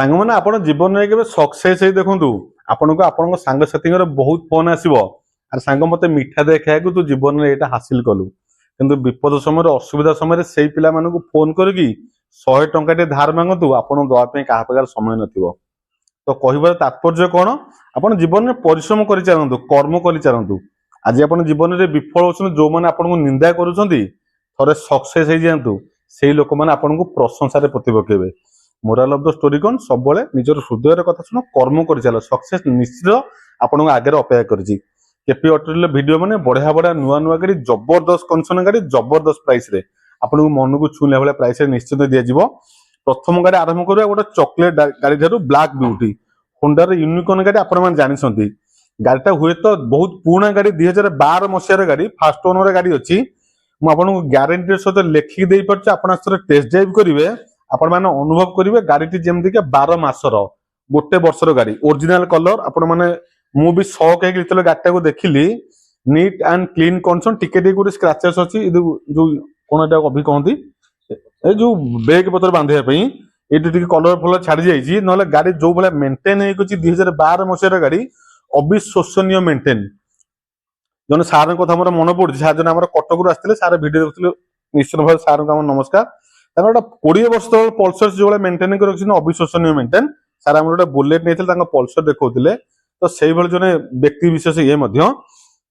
सांग मैंने आप जीवन में सक्सेस देखु आपन को आपण सांगसाथी बहुत फोन आसो आर सांग मत मीठा दे खाया तू जीवन में यहाँ हासिल कलु किंतु विपद समय असुविधा समय से पिला फोन करके 100 टंका धार मांगतु आपन दवाई क्या पाखे समय नथिबो। तो कहबार तात्पर्य कौन आप जीवन में परिश्रम कर चलतु कर्म कर चलतु आज आप जीवन में विफल होती जो मैंने आपको निंदा करे सक्सेस हो जातु से लोक मैंने आपको प्रशंसा प्रति पकेबे। मोराल ऑफ द स्टोरी कौन सब निजर हृदय कथा शुण कर्म कर चल सक्सेस निश्चित आपको आगे अपेक्षा कर केपी ऑटो वीडियो मैंने बढ़िया बढ़िया नुआ नुआ गाड़ी जबरदस्त कंडीशन गाड़ी जबरदस्त प्राइस रे आपको मन को छुला भाई प्राइस निश्चित दिज्व। प्रथम गाड़ी आरंभ करा गोटे चॉकलेट गाड़ी ठार ब्लैक ब्यूटी होंडार यूनिकॉर्न गाड़ी आपने जानते गाड़ीटा हुए तो बहुत पुराना गाड़ी 2012 मसीहार गाड़ी फास्ट ओनर गाड़ी अच्छी मुझे ग्यारंटी सहित लेखिक दे पार्टी आप टेस्ट ड्राइव करेंगे आपण मैंने अनुभव करेंगे गाड़ी जमीक 12 मासर गोटे वर्षर गाड़ी ओरिजिनल कलर आपण मैंने मुझे शौक है गाड़ी को देखिली नीट एंड क्लीन कंडीशन टिके गोटे स्क्रैचेस अच्छी जो कौन अभी कहती जो बैग पत्र बांधे ये कलर फलर छाड़ी जाइए ना गाड़ी जो भाई मेन्टेन हो 2012 मसीहार गाड़ी अविश्वसनीय मेन्टेन जन सार कथा मोर मन पड़ी सार जन कटक आसते सार भिड देखते निश्चित भाव सार को नमस्कार 20 वर्ष तक पल्सर जो भाई मेन्टेन कर रखी अविश्वसनीय मेन्टेन सार आम गोटे बुलेट नहीं पल्सर देखते तो से जन व्यक्ति विशेष ये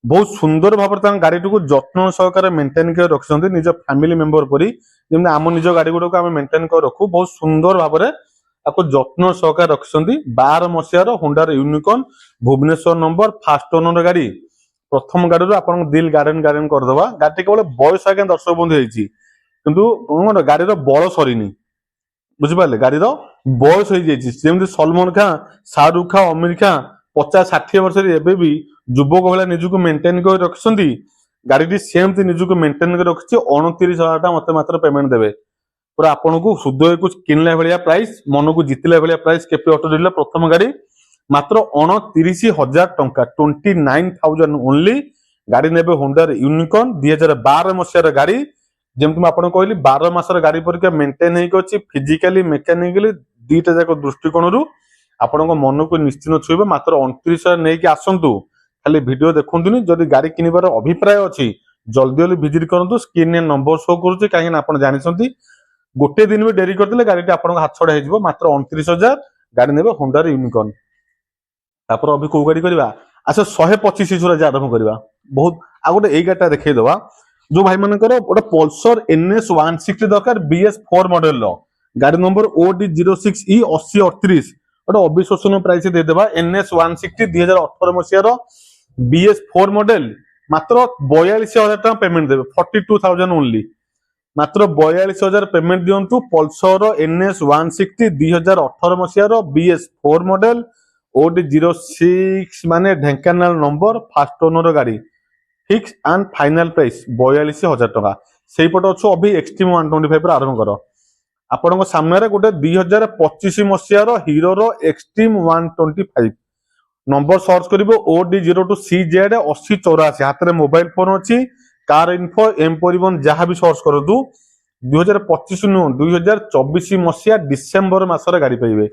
बहुत सुंदर भाव गाड़ी को जत्न सहकार मेन्टेन कर रखिंट निज फैमिली मेंबर परी जमी आम निज गाड़ी गुड़ाक आम मेन्टेन कर रखू बहुत सुंदर भाव आपको जत्न सहकार रखिंट 12 मसीहार होंडार unicorn Bhubaneswar number first owner गाड़ी प्रथम गाड़ी आप दिल गार्डन गार्डन करदे गाड़ी केवल बयस आगे दर्शक बंधु होती किंतु गाड़ी बल सरीनी बुझिपारे गाड़ी बयस होमती सलमान खान शाहरुख खान आमिर खान 50-60 वर्ष भी युवक भाई निजुक मेन्टेन कर रखिंट गाड़ी सेमती निजुक मेन्टेन कर रखी 29,000 मत मात्र पेमेंट देवे पूरा आपन को हृदय को किनला भाया प्राइस मन को जितला भाया प्राइस केपी ऑटो डीलर प्रथम गाड़ी मात्र 29,000 टंका 29,000 ओनली गाड़ी ने होंडार यूनिकॉर्न 2012 मसीहार गाड़ी जमी आपको कहली 12 मासर गाड़ी पर मेन्टेन होगी फिजिकाली मेकानिकली दीटा जाक दृष्टिकोण आपण मन को निश्चित छुए मात्र 29,000 नहीं आसतु खाली वीडियो देखुनी जदि गाड़ी किनबार अभिप्राय अच्छी जल्दी जल्दी विजिट करूँ स्क्रीन नंबर शो करुच्ची कहीं आप जानते गोटे दिन भी डेरी करते गाड़ी आपको हाथ छड़ा हो मात्र 29,000 गाड़ी ने होंडार यूनिकॉर्न तापर अभी कौ गाड़ी करवा अच्छा 125 सीसी आरंभ करवा बहुत आ गए यही गाड़ी देखा जो भाई मानकर गोटे पल्सर NS 160 दरकार BS4 मॉडल गाड़ी नंबर OD06E 8038 गोटे अविश्वसनीय प्राइस देदेवा NS 160 2018 मसीहार BS4 मॉडल मात्र 42,000 टका पेमेंट देवे 42,000 ओनली मात्र 42,000 पेमेंट दिंतु पल्सर NS 160 2018 मसीहार BS4 मॉडल OD06 माने ढेंकानाल नंबर फास्ट ओनर गाड़ी फिक्स एंड फाइनल प्राइस 42,000 टका से पटे अच्छो अभी एक्सट्रीम 125 आरंभ कर आपण सामने गोटे 2025 मसीहार हीरो एक्सट्रीम 125 नंबर सर्च करिवो OD02CZ 8084 हाथ में मोबाइल फोन अच्छी कार इन्फो एम परिवहन जहाँ भी सर्च करूँ 2025 नुह 2024 मसीहा डिसेम्बर मासर गाड़ी पाइबे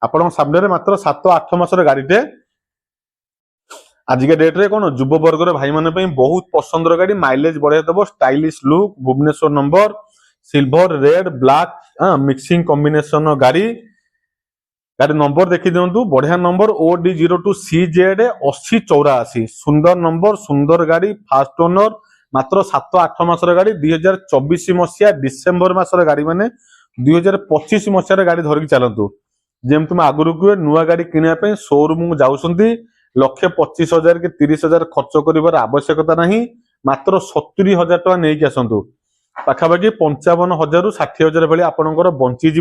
आपण सामने मात्र 7-8 मासर गाड़ीटे आजिका डेट रे कौन युव वर्गर भाई माने बहुत पसंदर गाड़ी माइलेज बढ़िया दब stylish look Bhubaneswar number silver red black mixing combination गाड़ी गाड़ी नंबर देखी दिंतु बढ़िया नंबर OD02CZ 8084 सुंदर नंबर सुंदर गाड़ी फास्ट ओनर मात्र 7-8 मासर गाड़ी 2024 मसीहा डिसेम्बर मासर गाड़ी माने 2025 मसीहार गाड़ी धरिक चलतु जेम तुम आगुरी कहे नुआ गाड़ी किनिया शोरूम जाऊँगी 1,25,000 कि 30,000 खर्च कर आवश्यकता नहीं मात्र 70,000 टका नहीं आसतु पाखापाखि 55,000 ରୁ 60,000 भाई आपंकर बंचीज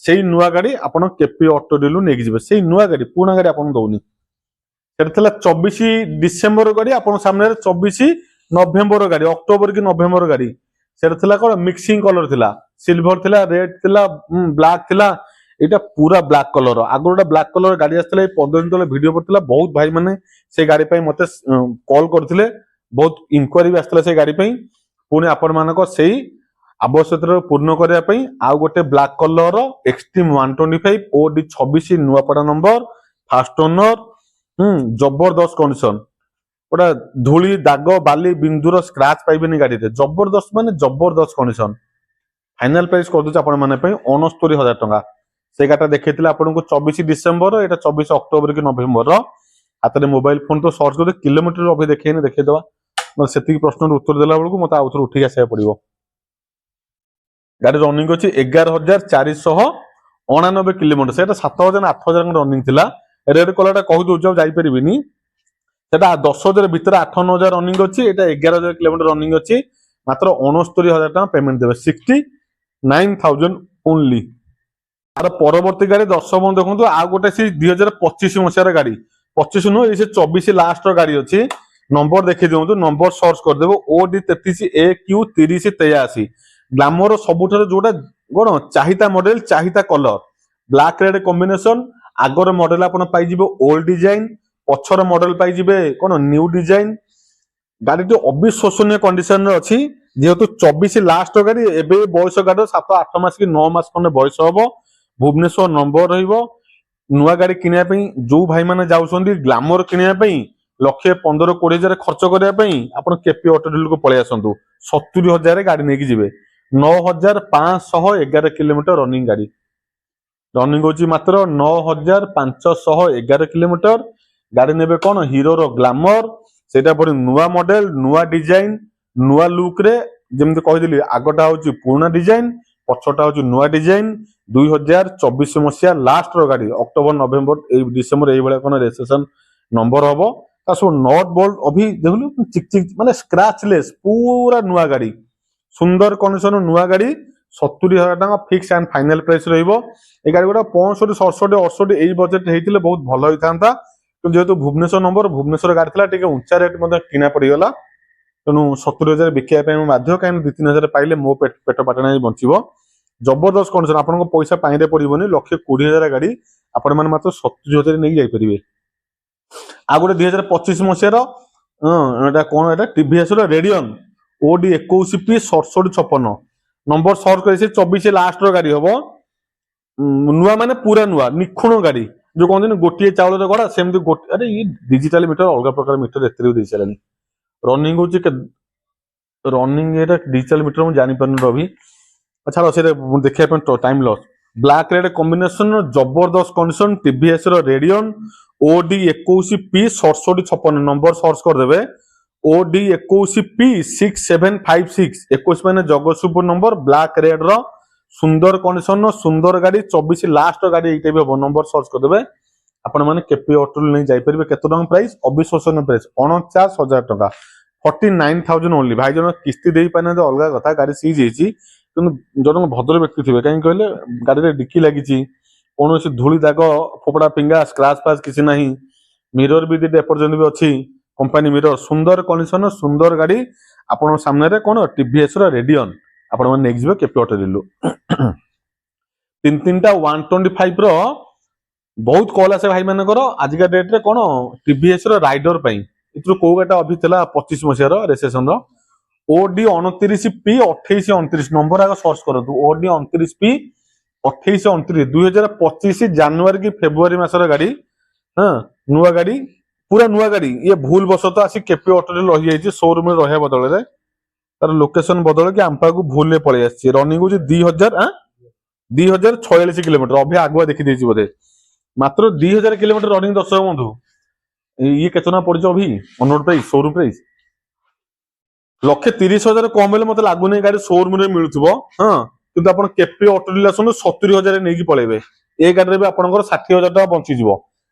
से नुआ गाड़ी आप केपी ऑटो डीलू नहीं जी से नुआ गाड़ी पुराना गाड़ी आपको दौनी 24 डिसेम्बर गाड़ी आप सामने 24 नवेम्बर गाड़ी अक्टोबर कि नवेम्बर गाड़ी से कौन मिक्सिंग कलर थिला सिल्वर थिला रेड थिला ब्लैक थिला यहाँ पूरा ब्लैक कलर आगे गोटे ब्लैक कलर गाड़ी आसला 15 दिन तले वीडियो पड़ता बहुत भाई मैंने से गाड़ी मत कॉल करते बहुत इनक्वारी भी आसला से गाड़ी पुणी आपण मानक से आवश्यकता पूर्ण करने पे आउ गोटे black colour Xtreme 125 OD 26 Nuapada number first owner जबरदस्त कंडीशन गोटा धूली दाग बाली बिंदुर स्क्रैच पाइबेनी गाड़ी रे जबरदस्त माने जबरदस्त कंडीशन फाइनल प्राइस कर दूचे आपण माने 69,000 टंका से गाटा देखैतिला आपन को 24 डिसेंबर एटा 24 अक्टोबर कि नवेम्बर हाथ में मोबाइल फोन तो सर्च कर किलोमीटर अभी देखिए देखीदेवा मतलब से प्रश्न उत्तर देला बेलू मत आउ थे उठिक आसा पड़ो गाड़ी रनिंग अच्छी 11,499 किलोमीटर से 7,000 8,000 रनिंग थी रेड कलर कही दूसरे जापर से 10,000 भितर 8-9,000 रनिंग अच्छी 11,000 किलोमीटर रनिंग अच्छी मात्र 69,000 टका पेमेंट देवे 69,000 ओनली तार परवर्ती गाड़ी दर्शक बंधु देखो आ गोटे सी 2025 मसीहार गाड़ी 25 नुह ये 24 लास्ट गाड़ी अच्छी नंबर देखी दिखाँ नंबर सर्च करदेव ओडी 33AQ3083 ग्लामर सबुठ जोटा कौन चाहिता मॉडल चाहिता कलर ब्लैक रेड कॉम्बिनेशन आगर मॉडल आप ओल्ड डिजाइन पछर मॉडल पाइबे कौन न्यू डिजाइन गाड़ी अविश्वसनीय कंडीशन अच्छी जेहेतु 24 लास्ट गाड़ी एवं बयस गाड़ी 7-8 मास कि 9 मास खंडे बयस हम भुवनेश्वर नंबर नुआ गाड़ी किनापी जो भाई मैंने जाऊँच ग्लामर किनापी 1,15,20,000 खर्च करने आप केपी ऑटो डीलर को पलि आसतु 70,000 गाड़ी नहीं जी 9,511 किलोमीटर रनिंग गाड़ी रनिंग होची मात्र 9,511 किलोमीटर गाड़ी नेबे कौन हीरो ग्लामर सेटा पड़ी नुआ मॉडल नुआ डिजाइन नुआ लुक रे जमती कही आगटा हूँ पुराना डिजाइन पछटा हूँ नुआ डिजाइन 2024 मसीहा लास्ट गाड़ी अक्टोबर नवेम्बर डिसेम्बर ये कौन रेजिस्ट्रेशन नंबर हम सब नट बोल्ट अभी देखु चिक चिक माने स्क्रैचलेस पूरा नुआ गाड़ी सुंदर कंडीशन नुआ गाड़ी 70,000 टका फिक्स एंड फाइनल प्राइस रहिबो ए गाड़ी गुडा 65 67 68 एई बजेट हेतिले बहुत भलो होइथांता तो जेहेतु भुवनेश्वर नंबर भुवनेश्वर गाड़ी थिला टिके ऊंचा रेट मध्ये किना पड़ीगला तेणु 70,000 बिकिया ପାଇଁ बाध्य काहे 2-3,000 पाइले मो पेट पाटना बंचिबो जबरदस्त कंडीशन आपन को पैसा पाइरे पड़िबोनी 1,20,000 गाड़ी आपण माने मात्र 70,000 नै जाई परिबे आ गोटे 2025 मसीहार एटा कोन एटा टीवीएस रो Radeon OD 21P 6756 number search कर 24 लास्ट गाड़ी हम नुआ माने पूरा नुआ निखुण गाड़ी जो कहते गोटे चाउल गड़ा सेमती अरे ये डिजिटल मीटर अलग प्रकार मीटर एत दे सारे रनिंग हूँ रनिंग डिजिटल मीटर मुझे जापर रवि छाड़ से देखा time loss black red combination जबरदस्त condition TVS Radeon OD 21P 6756 number search करदे ओडी 21P 6756 21 मैंने जगतसिंहपुर नंबर ब्लैक रेड रो सुंदर कंडीशन सुंदर गाड़ी 24 लास्ट गाड़ी ये भी हम नंबर सर्च करदे आपण मैंने केपी ऑटो नहीं जापर केते टका प्राइस अविश्वसनीय प्राइस 49,000 टका 49,000 ओनली भाई जन किस्ती दे पाने अलग कथा गाड़ी सीज होती जन भद्र व्यक्ति थे कहीं कहले गाड़ी डिक्की लगी कौन धूली दाग फोपड़ा पिंगा स्क्रैच पैच किसी ना मिरर भी दीटा एपर्यंत भी अच्छी कंपनी मिरर सुंदर कंडीशन सुंदर गाड़ी आपण सामने कौन टीवीएस रेडियन आपण मैंने नहीं केपी ऑटो दिलु 3-3टा 125 रो बहुत कॉल आसे भाई मानकर आजिका डेट रे कौन टीवीएस राइडर पाई इतु को गाटा अभी थिला 25 मसीहार रेजिस्ट्रेशन रो ओडी 29P 2829 नंबर आगे सर्च करतु ओडी 29P 2829 2025 जनवरी की फेब्रुआरी मासर गाड़ी हाँ नुआ गाड़ी पूरा नुआ गाड़ी ये भूल बसत आसी केपी ऑटो रही जाइए शोरूम रहा बदल तार लोकेशन बदल के आंपा को भूल में पलि आसी रनिंग हूँ 2,046 किलोमीटर अभी आगुआ देखी बोधे मात्र 2,000 किलोमीटर रनिंग दर्शक बंधु ये केतना पड़ी अभी ऑनरोड प्राइस शोरूम प्राइस 1,30,000 कम हेल्ले मत लगुनि गाड़ी शोरूम में मिलूव हाँ किंतु आप केपी ऑटो डीलर आसନ୍ତୁ 70,000 नहीं पलैबे ए गाड़ी भी आपंकर 60,000 टका बंचीज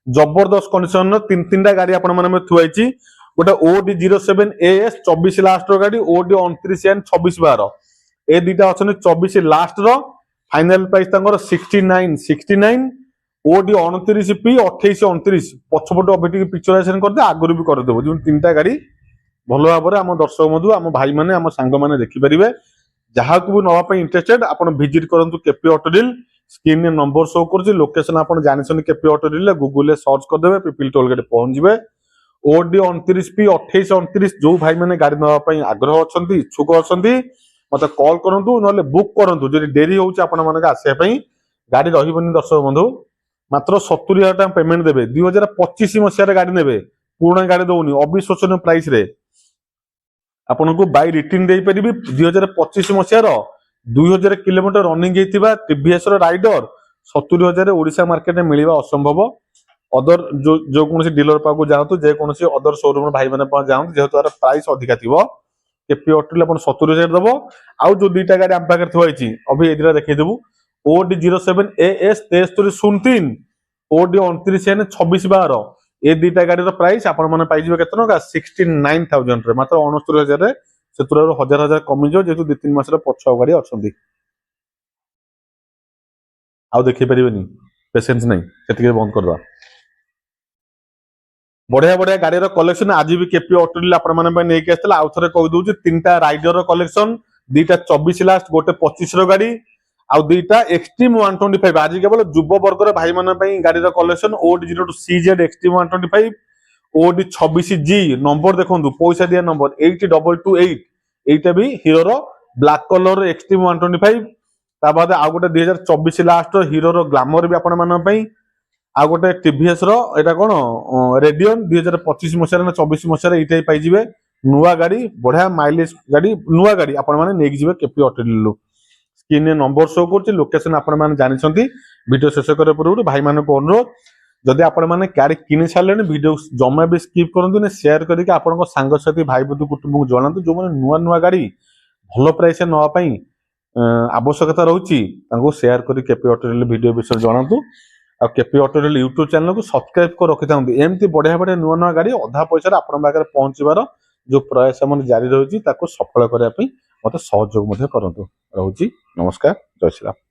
जबरदस्त कंडीशन 3-3टा गाड़ी आपने थुआई गोटे ओडी 07AS 24 लास्ट गाड़ी ओडी 29N 2612 ए दुटा अच्छा 24 last final price 69 OD 29P 2829 पछपट अभी पिक्चराइजेशन करदे आगुरी भी करदेव जो 3टा गाड़ी भल भाव में आम दर्शक बंधु आम भाई मैंने आम सांग मैंने देखिपारे जहाँ को भी नापी इंटरेस्टेड आप भिजिट करूँ केपी ऑटो डील स्क्रीन में नंबर शो कर लोकेशन आप जानते KP auto deal Google search करदे पिपिल टोल गेट पहुंचे ओडी 29P 2829 जो भाई मैंने गाड़ी नापी आग्रह अच्छा इच्छुक अच्छा मते कॉल करंतु नले बुक करंतु जदि डेरी होउछ आपण मानक आसे पई गाड़ी रहिबनी दर्शक बंधु मात्र 70,000 टका पेमेंट देबे 2025 मसिया गाड़ी नेबे पुराना गाड़ी दउनी अविश्वसनीय प्राइस रे आपनको बाय रिटर्न दे परिबी 2025 मसिया 2000 किलोमीटर रनिंग हेतिबा टीवीएस रो राइडर 70,000 ओडिशा मार्केट में मिलिबा असंभव अदर जो कोनसी डीलर पाको जांतु जे कोनसी अदर शोरूम भाई माने पा जांतु जेहेतु तार प्राइस अधिका थिबो केपी ऑटो अपन 70,000 दबो आउ जो दुईटा गाड़ी आम पाखे थुआइछि अभी एदिरा देखै देबु ओडी 07 एएस 6303 ओडी 29 एन 2612 ए दुईटा गाड़ी प्राइस आपण माने पाइजिबे केतना का 69,000 रे मात्र 69,000 रे सेतुरा हजार हजार कमी जो जेतु 2-3 मास रे पछ गाड़ी अछंदी आउ देखि परिबेनी पेशेंस नहीं सेतिके बंद कर दवा बढ़िया बढ़िया गाड़ी कलेक्शन आज भी केपी ऑटो डीलर आपण माने नै के आस्तला आउ थरे कहि दउछि तीनटा राइडर कलेक्शन दुईटा 24 लास्ट गोटे 25 रो गाड़ी आउ दुईटा एक्सट्रीम 125 आज केवल युव वर्ग भाई माने पई गाड़ी collection OD 02 CZ Xtreme 125 OD 26G number देखंतु पैसा दिया नंबर 8228 एटा भी हीरो रो ब्लैक कलर एक्सट्रीम 125 ता बाद आ गोटे 2024 लास्ट हीरो रो ग्लैमर भी आपण माने पई आ गोटे टीवीएस रो एटा कोन रेडियन 2025 मसिया ना 24 मसिया एटा पाई जिवे नुवा गाड़ी बढ़िया माइलेज गाड़ी नुवा गाड़ी आपण माने नेक जिवे केपी ऑटो डीलर स्क्रीन ने नंबर शो करछि लोकेशन आपण माने जानि छथि वीडियो शेष करे पूर्व भाई माने को अनुरोध जदि आपण माने गाड़ी किनि छालेनी वीडियो जम्मा भी स्किप करंतु ने शेयर करके आपण को संग साथी भाई बंधु कुटुंब को जणांतु जो माने नुवा नुवा गाड़ी भलो प्राइस नवा पई आवश्यकता रहउछि तांको शेयर करी केपी ऑटो डीलर वीडियो विषय जणांतु आ KP auto dealer YouTube channel को सब्सक्राइब कर रखि थांतु एमती बढ़िया बढ़िया नुवा नुवा गाड़ी अधा पैसा रे आपण बागर पहुंचीबार जो प्रयास मन जारी रहउछि ताको सफल करिया पई मते सहयोग मध्ये करंतु रहउछि नमस्कार जय श्री राम।